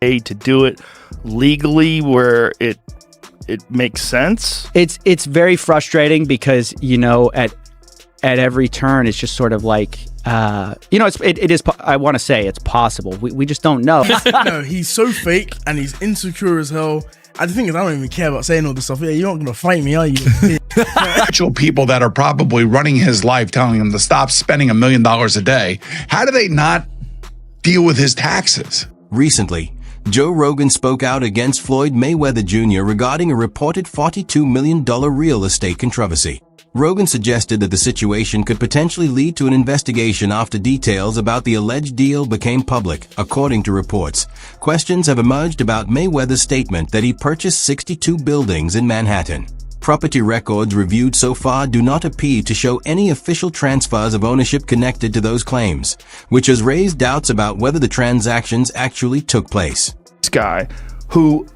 A, to do it legally where it makes sense? It's very frustrating because, you know, at every turn, it's just sort of like, you know, it is. I want to say it's possible. We just don't know. No, he's so fake and he's insecure as hell. The thing is, I don't even care about saying all this stuff. Yeah, you're not going to fight me, are you? Actual people that are probably running his life telling him to stop spending $1 million a day. How do they not deal with his taxes? Recently, Joe Rogan spoke out against Floyd Mayweather Jr. regarding a reported $42 million real estate controversy. Rogan suggested that the situation could potentially lead to an investigation after details about the alleged deal became public, according to reports. Questions have emerged about Mayweather's statement that he purchased 62 buildings in Manhattan. Property records reviewed so far do not appear to show any official transfers of ownership connected to those claims, which has raised doubts about whether the transactions actually took place. This guy who,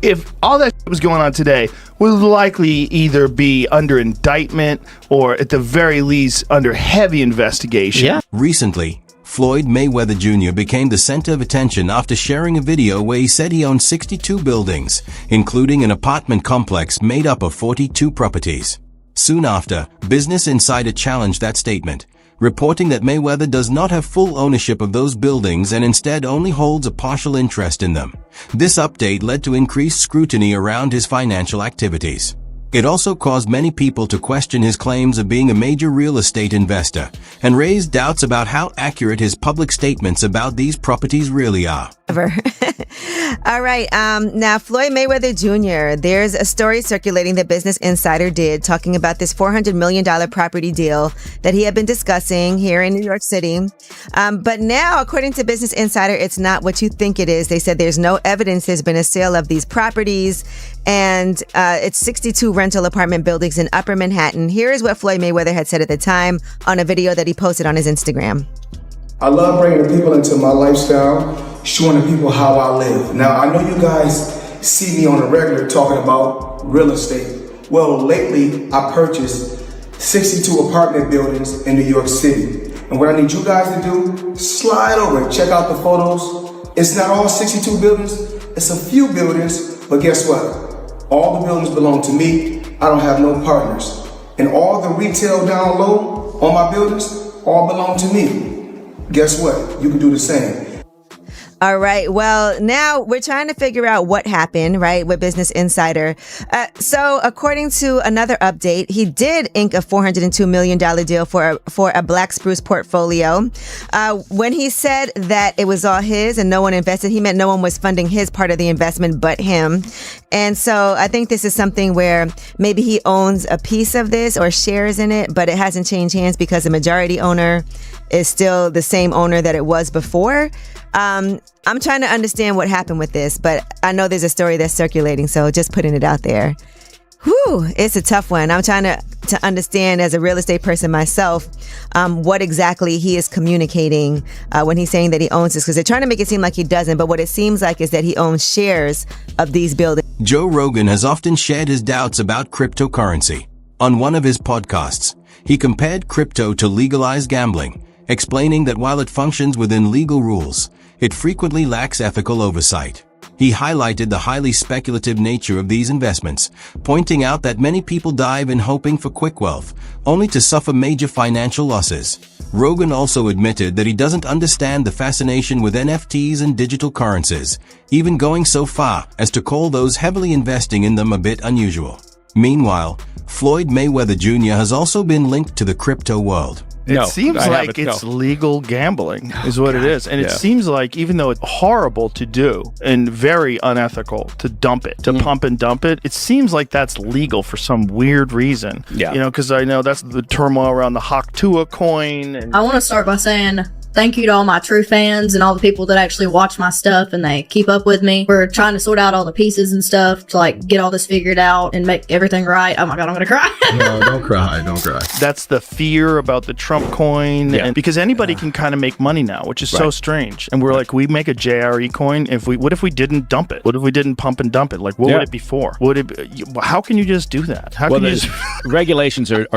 if all that was going on today, would likely either be under indictment or at the very least under heavy investigation. Yeah. Recently, Floyd Mayweather Jr. became the center of attention after sharing a video where he said he owned 62 buildings, including an apartment complex made up of 42 properties. Soon after, Business Insider challenged that statement, reporting that Mayweather does not have full ownership of those buildings and instead only holds a partial interest in them. This update led to increased scrutiny around his financial activities. It also caused many people to question his claims of being a major real estate investor and raised doubts about how accurate his public statements about these properties really are. All right. Now, Floyd Mayweather Jr., there's a story circulating that Business Insider did talking about this $400 million property deal that he had been discussing here in New York City. But now, according to Business Insider, it's not what you think it is. They said there's no evidence there's been a sale of these properties, and it's 62 rental apartment buildings in Upper Manhattan. Here is what Floyd Mayweather had said at the time on a video that he posted on his Instagram. I love bringing the people into my lifestyle, showing the people how I live. Now, I know you guys see me on a regular talking about real estate. Well, lately, I purchased 62 apartment buildings in New York City. And what I need you guys to do, slide over and check out the photos. It's not all 62 buildings, it's a few buildings, but guess what? All the buildings belong to me. I don't have no partners. And all the retail down low on my buildings all belong to me. Guess what? You can do the same. All right. Well, now we're trying to figure out what happened, right, with Business Insider. So according to another update, he did ink a $402 million deal for a Black Spruce portfolio. When he said that it was all his and no one invested, he meant no one was funding his part of the investment but him. And so I think this is something where maybe he owns a piece of this or shares in it, but it hasn't changed hands because the majority owner is still the same owner that it was before. I'm trying to understand what happened with this, but I know there's a story that's circulating, so just putting it out there. Whew, it's a tough one. I'm trying to understand as a real estate person myself, what exactly he is communicating when he's saying that he owns this, because they're trying to make it seem like he doesn't, but what it seems like is that he owns shares of these buildings. Joe Rogan has often shared his doubts about cryptocurrency. On one of his podcasts, he compared crypto to legalized gambling, explaining that while it functions within legal rules, it frequently lacks ethical oversight. He highlighted the highly speculative nature of these investments, pointing out that many people dive in hoping for quick wealth, only to suffer major financial losses. Rogan also admitted that he doesn't understand the fascination with NFTs and digital currencies, even going so far as to call those heavily investing in them a bit unusual. Meanwhile, Floyd Mayweather Jr. has also been linked to the crypto world. It seems like it's legal gambling is what it is. And it seems like, even though it's horrible to do and very unethical to dump it, to pump and dump it, it seems like that's legal for some weird reason. Yeah. You know, because I know that's the turmoil around the Haktua coin. And I want to start by saying thank you to all my true fans and all the people that actually watch my stuff and they keep up with me. We're trying to sort out all the pieces and stuff to like get all this figured out and make everything right. Oh my God, I'm gonna cry. No, don't cry, don't cry. That's the fear about the Trump coin, and because anybody can kind of make money now, which is so strange. And we're like, we make a JRE coin. What if we didn't dump it? What if we didn't pump and dump it? Like, what would it be for? How can you just do that? How can you just regulations are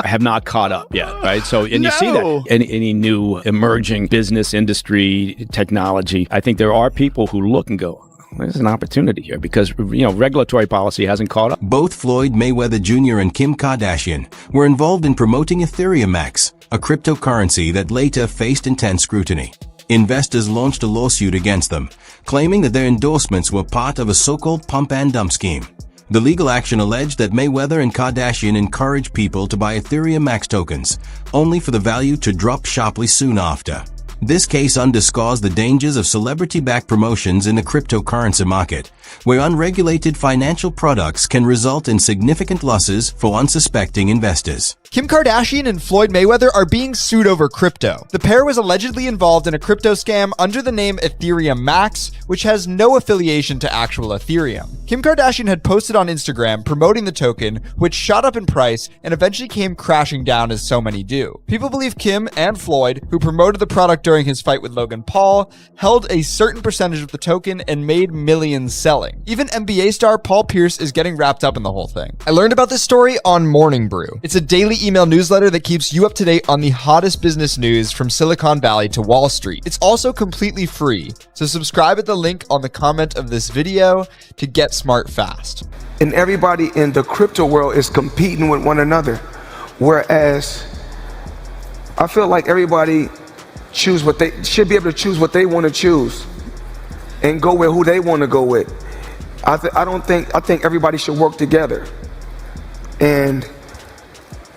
have not caught up yet, right? So, and you see that any new emerging emerging business, industry, technology, I think there are people who look and go, there's an opportunity here because, regulatory policy hasn't caught up. Both Floyd Mayweather Jr. and Kim Kardashian were involved in promoting Ethereum Max, a cryptocurrency that later faced intense scrutiny. Investors launched a lawsuit against them, claiming that their endorsements were part of a so-called pump and dump scheme. The legal action alleged that Mayweather and Kardashian encouraged people to buy Ethereum Max tokens, only for the value to drop sharply soon after. This case underscores the dangers of celebrity-backed promotions in the cryptocurrency market, where unregulated financial products can result in significant losses for unsuspecting investors. Kim Kardashian and Floyd Mayweather are being sued over crypto. The pair was allegedly involved in a crypto scam under the name Ethereum Max, which has no affiliation to actual Ethereum. Kim Kardashian had posted on Instagram promoting the token, which shot up in price and eventually came crashing down as so many do. People believe Kim and Floyd, who promoted the product during his fight with Logan Paul, held a certain percentage of the token and made millions selling. Even NBA star Paul Pierce is getting wrapped up in the whole thing. I learned about this story on Morning Brew. It's a daily email newsletter that keeps you up to date on the hottest business news from Silicon Valley to Wall Street. It's also completely free, so subscribe at the link on the comment of this video to get smart fast. And everybody in the crypto world is competing with one another, whereas I feel like everybody choose what they should be able to choose what they want to choose and go with who they want to go with. I think everybody should work together. And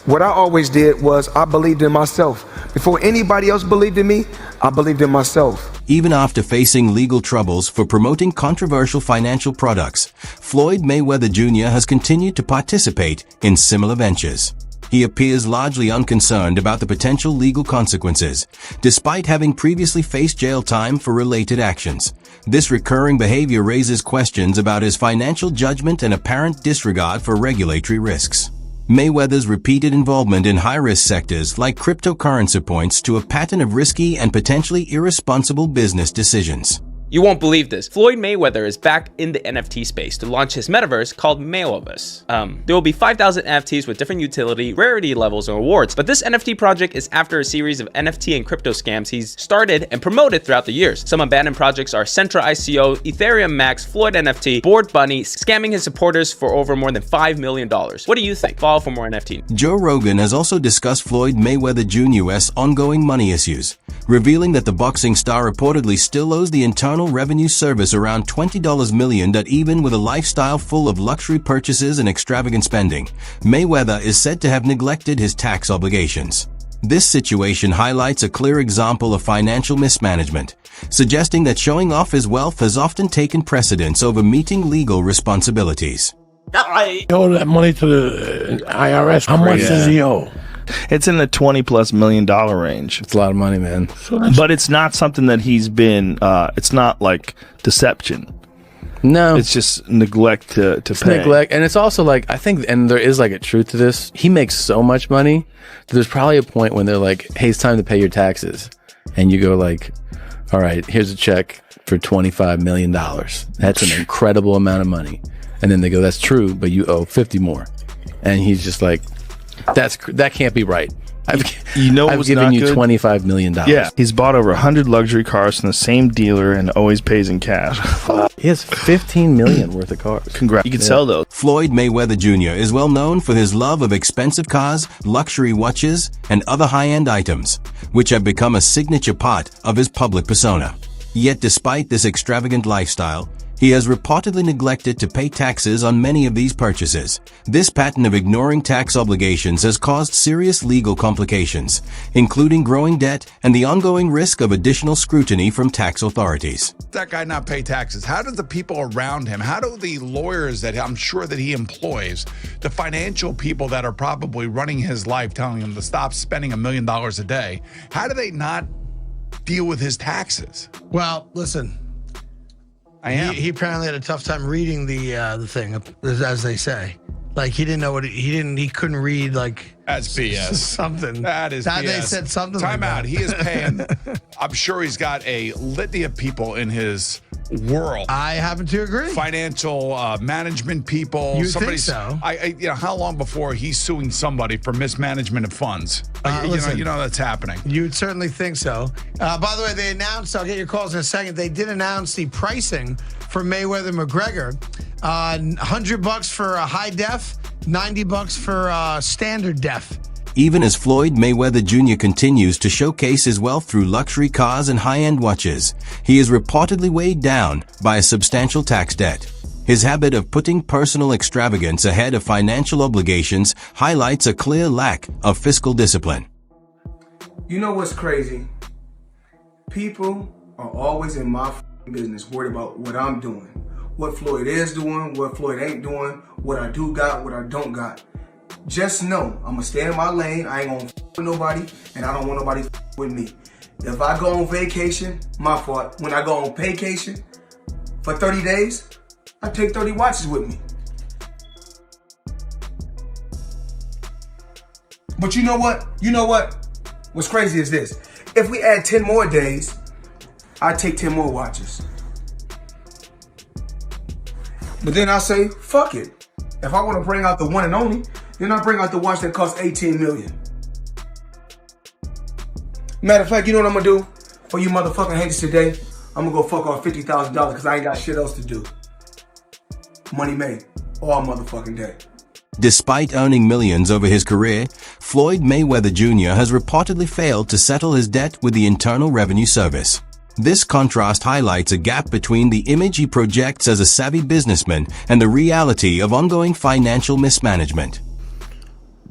what I always did was I believed in myself. Before anybody else believed in me, I believed in myself. Even after facing legal troubles for promoting controversial financial products, Floyd Mayweather Jr. has continued to participate in similar ventures. He appears largely unconcerned about the potential legal consequences, despite having previously faced jail time for related actions. This recurring behavior raises questions about his financial judgment and apparent disregard for regulatory risks. Mayweather's repeated involvement in high-risk sectors like cryptocurrency points to a pattern of risky and potentially irresponsible business decisions. You won't believe this. Floyd Mayweather is back in the NFT space to launch his metaverse called Mayweverse. There will be 5,000 NFTs with different utility, rarity levels, and rewards. But this NFT project is after a series of NFT and crypto scams he's started and promoted throughout the years. Some abandoned projects are Centra ICO, Ethereum Max, Floyd NFT, Bored Bunny, scamming his supporters for over more than $5 million. What do you think? Follow for more NFT. Joe Rogan has also discussed Floyd Mayweather Jr.'s ongoing money issues, revealing that the boxing star reportedly still owes the Internal Revenue Service around $20 million, that even with a lifestyle full of luxury purchases and extravagant spending, Mayweather is said to have neglected his tax obligations. This situation highlights a clear example of financial mismanagement, suggesting that showing off his wealth has often taken precedence over meeting legal responsibilities. He owed that money to the IRS. How much does he owe? It's in the $20+ million range. It's a lot of money, man. But it's not something that he's been, it's not like deception. No. It's just neglect to pay. Neglect. And it's also like, I think, and there is like a truth to this. He makes so much money that there's probably a point when they're like, hey, it's time to pay your taxes. And you go like, all right, here's a check for $25 million. That's an incredible amount of money. And then they go, that's true, but you owe 50 more. And he's just like, that can't be right. I've given you $25 million. Yeah, he's bought over 100 luxury cars from the same dealer and always pays in cash. He has $15 million worth of cars. Congrats. You can sell those. Floyd Mayweather Jr. is well known for his love of expensive cars, luxury watches, and other high-end items, which have become a signature part of his public persona. Yet despite this extravagant lifestyle, he has reportedly neglected to pay taxes on many of these purchases. This pattern of ignoring tax obligations has caused serious legal complications, including growing debt and the ongoing risk of additional scrutiny from tax authorities. That guy not pay taxes? How do the people around him, how do the lawyers that I'm sure that he employs, the financial people that are probably running his life telling him to stop spending $1 million a day, how do they not deal with his taxes? Well, listen. He apparently had a tough time reading the thing, as they say. Like he didn't know what he couldn't read like that's BS. Something. That is BS. They said something. Time like out. That. He is paying. I'm sure he's got a litany of people in his world. I happen to agree. Financial management people. You think so? How long before he's suing somebody for mismanagement of funds? Listen, you know that's happening. You would certainly think so. By the way, they announced, I'll get your calls in a second, they did announce the pricing for Mayweather-McGregor. $100 for a high def, $90 for standard def. Even as Floyd Mayweather Jr. continues to showcase his wealth through luxury cars and high-end watches, he is reportedly weighed down by a substantial tax debt. His habit of putting personal extravagance ahead of financial obligations highlights a clear lack of fiscal discipline. You know what's crazy? People are always in my business, worried about what I'm doing, what Floyd is doing, what Floyd ain't doing, what I do got, what I don't got. Just know, I'm gonna stay in my lane. I ain't gonna with nobody, and I don't want nobody with me. If I go on vacation, my fault. When I go on vacation for 30 days, I take 30 watches with me. But you know what? What's crazy is this. If we add 10 more days, I take 10 more watches. But then I say, fuck it. If I want to bring out the one and only, then I bring out the watch that costs $18 million. Matter of fact, you know what I'm gonna do for you motherfucking haters today? I'm gonna go fuck off $50,000 because I ain't got shit else to do. Money made all motherfucking day. Despite earning millions over his career, Floyd Mayweather Jr. has reportedly failed to settle his debt with the Internal Revenue Service. This contrast highlights a gap between the image he projects as a savvy businessman and the reality of ongoing financial mismanagement.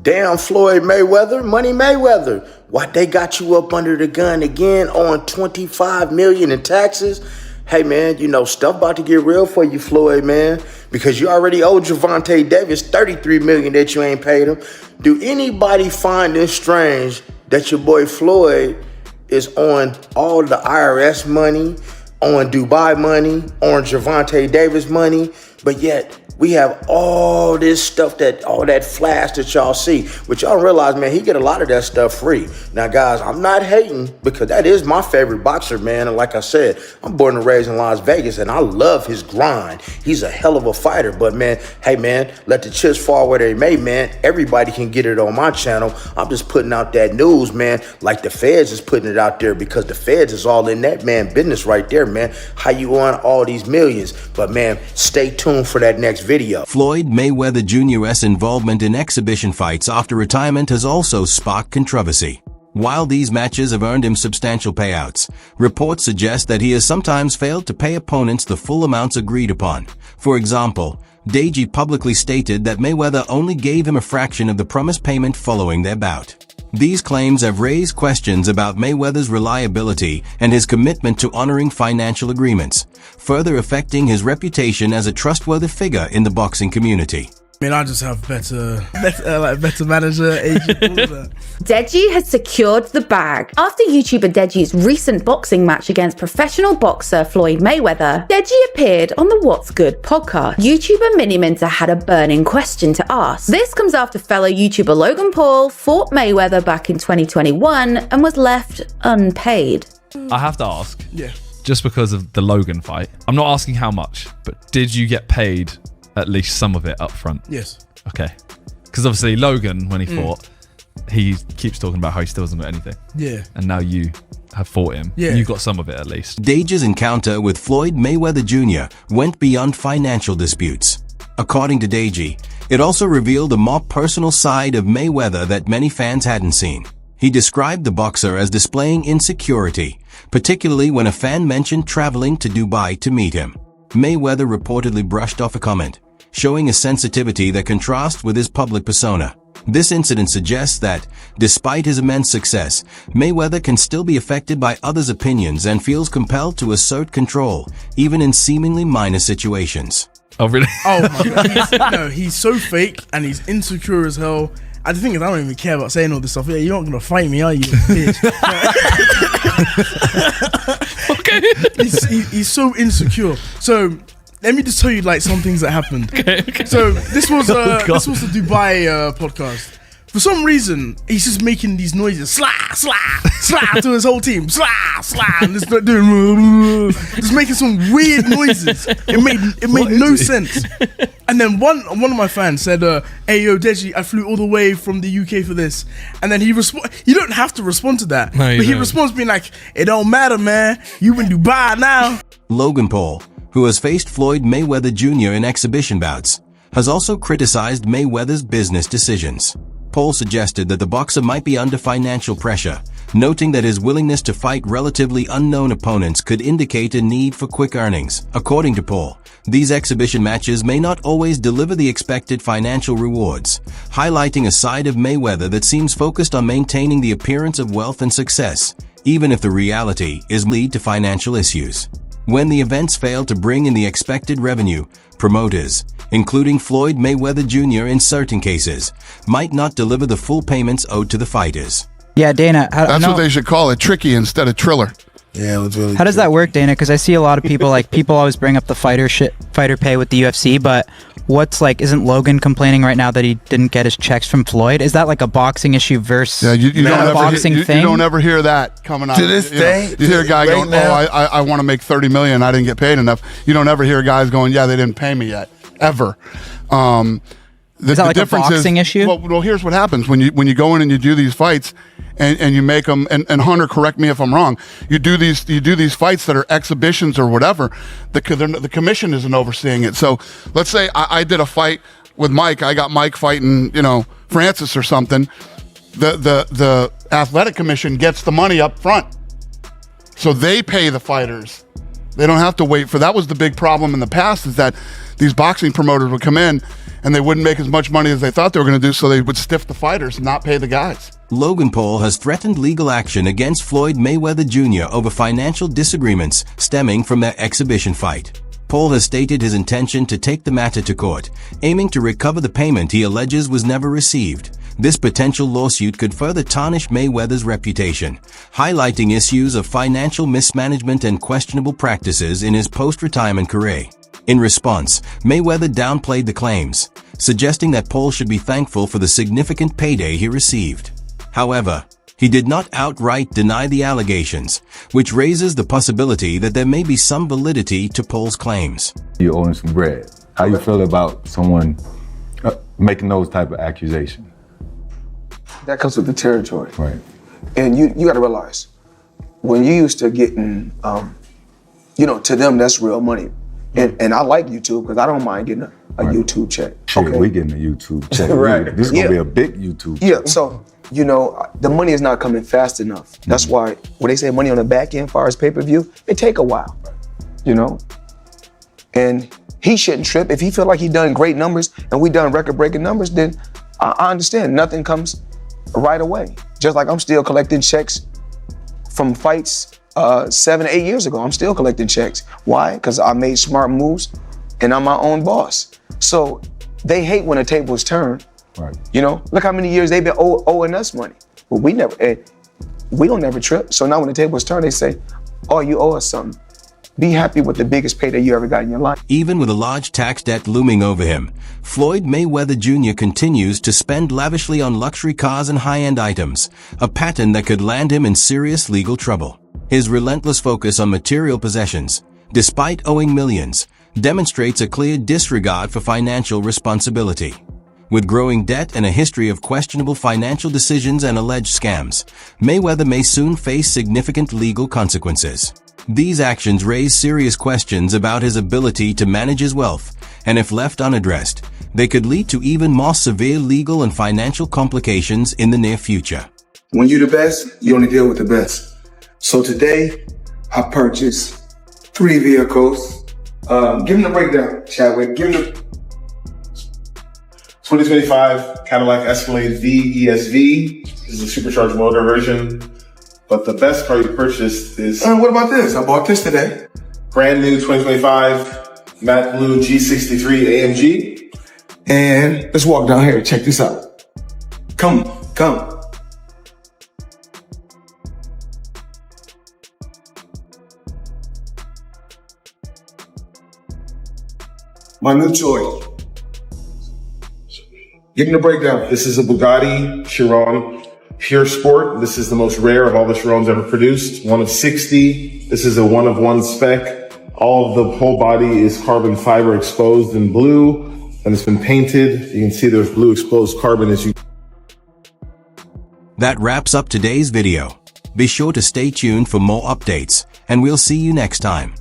Damn, Floyd Mayweather, Money Mayweather. Why they got you up under the gun again on $25 million in taxes? Hey, man, you know, stuff about to get real for you, Floyd, man, because you already owe Gervonta Davis $33 million that you ain't paid him. Do anybody find this strange that your boy Floyd is on all the IRS money, on Dubai money, on Gervonta Davis money, but yet we have all this stuff, all that flash that y'all see, but y'all realize, man, he get a lot of that stuff free. Now, guys, I'm not hating because that is my favorite boxer, man. And like I said, I'm born and raised in Las Vegas, and I love his grind. He's a hell of a fighter. But, man, hey, man, let the chips fall where they may, man. Everybody can get it on my channel. I'm just putting out that news, man, like the feds is putting it out there because the feds is all in that, man, business right there, man. How you on all these millions? But, man, stay tuned for that next video. Floyd Mayweather Jr.'s involvement in exhibition fights after retirement has also sparked controversy. While these matches have earned him substantial payouts, reports suggest that he has sometimes failed to pay opponents the full amounts agreed upon. For example, Deji publicly stated that Mayweather only gave him a fraction of the promised payment following their bout. These claims have raised questions about Mayweather's reliability and his commitment to honoring financial agreements, further affecting his reputation as a trustworthy figure in the boxing community. I mean, I just have better manager, agent, all of that. Deji has secured the bag. After YouTuber Deji's recent boxing match against professional boxer Floyd Mayweather, Deji appeared on the What's Good podcast. YouTuber Miniminter had a burning question to ask. This comes after fellow YouTuber Logan Paul fought Mayweather back in 2021 and was left unpaid. I have to ask. Yeah. Just because of the Logan fight. I'm not asking how much, but did you get paid at least some of it up front? Yes. Okay. Because obviously Logan, when he fought, he keeps talking about how he still hasn't got anything. Yeah. And now you have fought him. Yeah. You got some of it at least. Deji's encounter with Floyd Mayweather Jr. went beyond financial disputes. According to Deji, it also revealed a more personal side of Mayweather that many fans hadn't seen. He described the boxer as displaying insecurity, particularly when a fan mentioned traveling to Dubai to meet him. Mayweather reportedly brushed off a comment, showing a sensitivity that contrasts with his public persona. This incident suggests that, despite his immense success, Mayweather can still be affected by others' opinions and feels compelled to assert control, even in seemingly minor situations. Oh, really? Oh, my God. He's so fake and he's insecure as hell. And the thing is, I don't even care about saying all this stuff. Yeah, you're not going to fight me, are you, bitch? Okay. He's so insecure. So let me just tell you like some things that happened. Okay. So this was the Dubai podcast. for some reason, he's just making these noises, slah, slah, slah, to his whole team, slah, slah, and just doing, just making some weird noises. It made no sense. And then one of my fans said, "Hey yo, Deji, I flew all the way from the UK for this." And then he you don't have to respond to that, No, but he don't. responds being like, "It don't matter, man. You in Dubai now." Logan Paul, who has faced Floyd Mayweather Jr. in exhibition bouts, has also criticized Mayweather's business decisions. Paul suggested that the boxer might be under financial pressure, noting that his willingness to fight relatively unknown opponents could indicate a need for quick earnings. According to Paul, these exhibition matches may not always deliver the expected financial rewards, highlighting a side of Mayweather that seems focused on maintaining the appearance of wealth and success, even if the reality is lead to financial issues. When the events fail to bring in the expected revenue, promoters, including Floyd Mayweather Jr. in certain cases, might not deliver the full payments owed to the fighters. Yeah, Dana. That's what they should call it, tricky instead of Triller. Yeah, it was really How does that work, Dana? Because I see a lot of people, like, people always bring up the fighter pay with the UFC, but isn't Logan complaining right now that he didn't get his checks from Floyd? Is that like a boxing issue versus you a boxing thing? You don't ever hear that coming out. To this day, you hear a guy going, I want to make $30 million, I didn't get paid enough. You don't ever hear guys going, yeah, they didn't pay me yet, ever. Is that like a boxing issue? Well, here's what happens when you go in and you do these fights and you make them. And Hunter, correct me if I'm wrong. You do these fights that are exhibitions or whatever. The commission isn't overseeing it. So let's say I did a fight with Mike. I got Mike fighting, Francis or something. The athletic commission gets the money up front, so they pay the fighters. They don't have to wait for. That was the big problem in the past, is that these boxing promoters would come in and they wouldn't make as much money as they thought they were going to do, so they would stiff the fighters and not pay the guys. Logan Paul has threatened legal action against Floyd Mayweather Jr. over financial disagreements stemming from their exhibition fight. Paul has stated his intention to take the matter to court, aiming to recover the payment he alleges was never received. This potential lawsuit could further tarnish Mayweather's reputation, highlighting issues of financial mismanagement and questionable practices in his post-retirement career. In response, Mayweather downplayed the claims, suggesting that Paul should be thankful for the significant payday he received. However, he did not outright deny the allegations, which raises the possibility that there may be some validity to Paul's claims. You owe him some bread. How you feel about someone making those type of accusations? That comes with the territory. Right. And you got to realize, when you used to getting, to them, that's real money. And I like YouTube because I don't mind getting a YouTube check. Shit, we getting a YouTube check. Right. This is going to be a big YouTube check. Yeah, so, the money is not coming fast enough. That's why when they say money on the back end, as far as pay-per-view, it take a while, And he shouldn't trip. If he feel like he done great numbers and we done record-breaking numbers, then I understand. Nothing comes right away. Just like I'm still collecting checks from fights 7 to 8 years ago. I'm still collecting checks. Why? Because I made smart moves and I'm my own boss. So they hate when a table is turned. Right. Look how many years they've been owing us money. But we don't never trip. So now when the table is turned, they say, oh, you owe us something. Be happy with the biggest payday you ever got in your life. Even with a large tax debt looming over him, Floyd Mayweather Jr. continues to spend lavishly on luxury cars and high-end items, a pattern that could land him in serious legal trouble. His relentless focus on material possessions, despite owing millions, demonstrates a clear disregard for financial responsibility. With growing debt and a history of questionable financial decisions and alleged scams, Mayweather may soon face significant legal consequences. These actions raise serious questions about his ability to manage his wealth, and if left unaddressed, they could lead to even more severe legal and financial complications in the near future. When you're the best, you only deal with the best. So today, I purchased 3 vehicles. Give them the breakdown, Chadwick. Give them the 2025 Cadillac Escalade V ESV. This is a supercharged motor version. But the best car you purchased is... what about this? I bought this today. Brand new 2025 matte blue G63 AMG. And let's walk down here and check this out. Come. My new toy. Getting the breakdown. This is a Bugatti Chiron Pure Sport. This is the most rare of all the Chirons ever produced. One of 60. This is a 1 of 1 spec. All of the whole body is carbon fiber exposed in blue, and it's been painted. You can see there's blue exposed carbon as you. That wraps up today's video. Be sure to stay tuned for more updates, and we'll see you next time.